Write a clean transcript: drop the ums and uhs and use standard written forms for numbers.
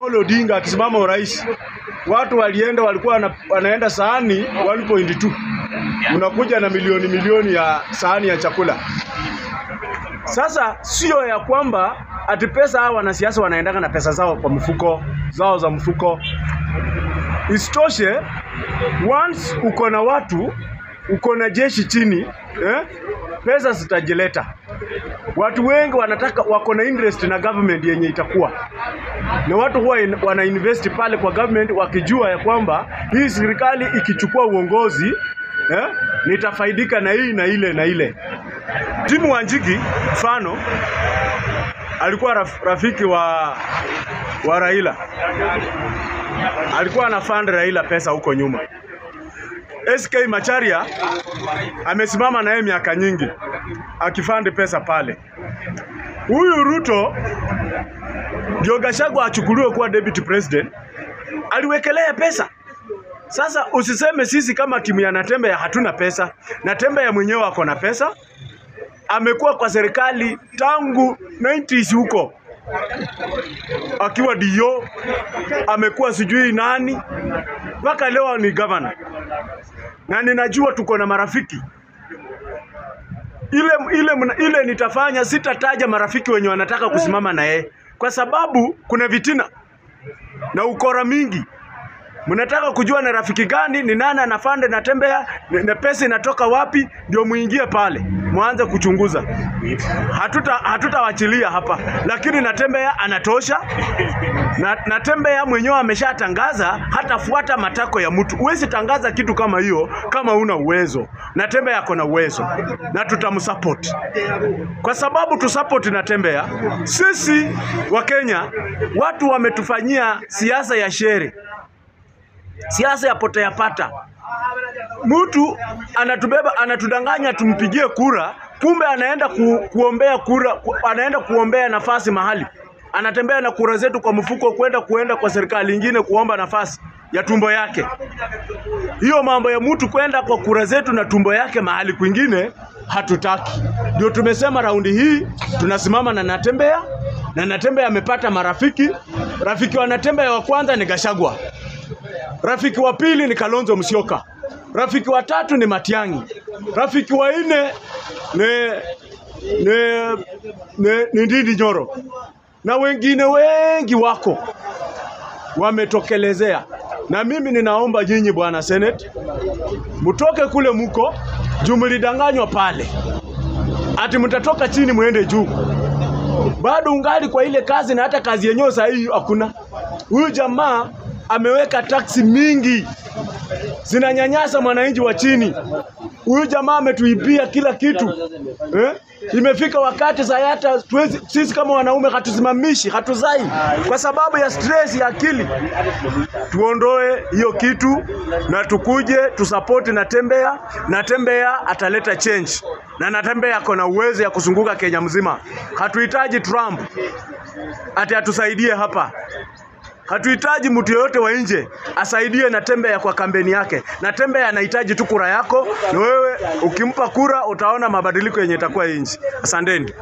Odinga akisimama urais, watu walienda walikuwa wanaenda sahani 1.2. Unakuja na milioni ya sahani ya chakula. Sasa sio ya kwamba ati pesa hawa wanasiasa wanaendanga na pesa zao kwa mfuko zao za mfuko. Isitoshe, once uko na watu, uko na jeshi chini, pesa zitajileta. Watu wengi wanataka wako na interest na government yenye itakuwa. Na watu huwa wana invest pale kwa government wakijua ya kwamba hii serikali ikichukua uongozi, nitafaidika na hii na ile na ile. Timu Wanjigi mfano alikuwa rafiki wa Raila. Alikuwa anafund Raila pesa huko nyuma. SK Macharia amesimama na yeye miaka nyingi akifund pesa pale. Huyu Ruto ndio Gachagua achukuliwe kuwa deputy president, aliwekelea pesa. Sasa usiseme sisi kama timu ya Natembeya hatuna pesa. Natembeya mwenyewe ako na pesa. Amekuwa kwa serikali tangu 90s huko. Akiwa dio, amekuwa sijui nani, mpaka leo ni governor. Na ninajua tuko na marafiki. Ile nitafanya, sitataja marafiki wenye wanataka kusimama na yeye, kwa sababu kuna vitina na ukora mingi. Mnataka kujua na rafiki gani, ni nani anafande Natembeya, na pesa inatoka wapi, ndio muingie pale muanze kuchunguza. Hatutawachilia hapa, lakini Natembeya anatosha. Natembeya mwenyewe ameshatangaza hatafuata matako ya mtu. Huwezi tangaza kitu kama hiyo kama una uwezo. Natembeya ako na uwezo na tutamsupport. Kwa sababu tusupport Natembeya, sisi wa Kenya watu wametufanyia siasa ya shere. Siasa ya potea pata. Mtu anatubeba, anatudanganya tumpigie kura, kumbe anaenda kuombea kura, anaenda kuombea nafasi mahali. Anatembea na kura zetu kwa mfuko kuenda kwa serikali nyingine kuomba nafasi ya tumbo yake. Hiyo mambo ya mtu kwenda kwa kura zetu na tumbo yake mahali kwingine hatutaki. Ndio tumesema raundi hii tunasimama na Natembeya, na Natembeya amepata marafiki. Rafiki wa Natembeya wa kwanza ni Gachagua. Rafiki wa pili ni Kalonzo Musyoka. Rafiki wa tatu ni Matiang'i. Rafiki wa nne ni Ndindi Nyoro. Na wengine wengi wako wametokelezea. Na mimi ninaomba nyinyi bwana Senate, mtoke kule muko, jumlidanganywa pale. Ati mtatoka chini muende juu. Bado ungali kwa ile kazi, na hata kazi yenyewe sasa hii hakuna. Huyu jamaa ameweka taksi mingi zinanyanyasa mwananchi wa chini. Huyu jamaa ametuibia kila kitu. Imefika wakati sasa hata sisi kama wanaume hatusimamishi, hatuzai kwa sababu ya stress ya akili. Tuondoe hiyo kitu na tukuje tusupport Natembeya. Natembeya ataleta change. Na Natembeya ako na uwezo ya kuzunguka Kenya mzima. Hatuhitaji Trump ati atusaidie hapa. Hatuhitaji mtu yoyote wa nje asaidie Natembeya kwa kampeni yake. Natembeya anahitaji tu kura yako, na wewe ukimpa kura utaona mabadiliko yenye itakuwa nje. Asanteni.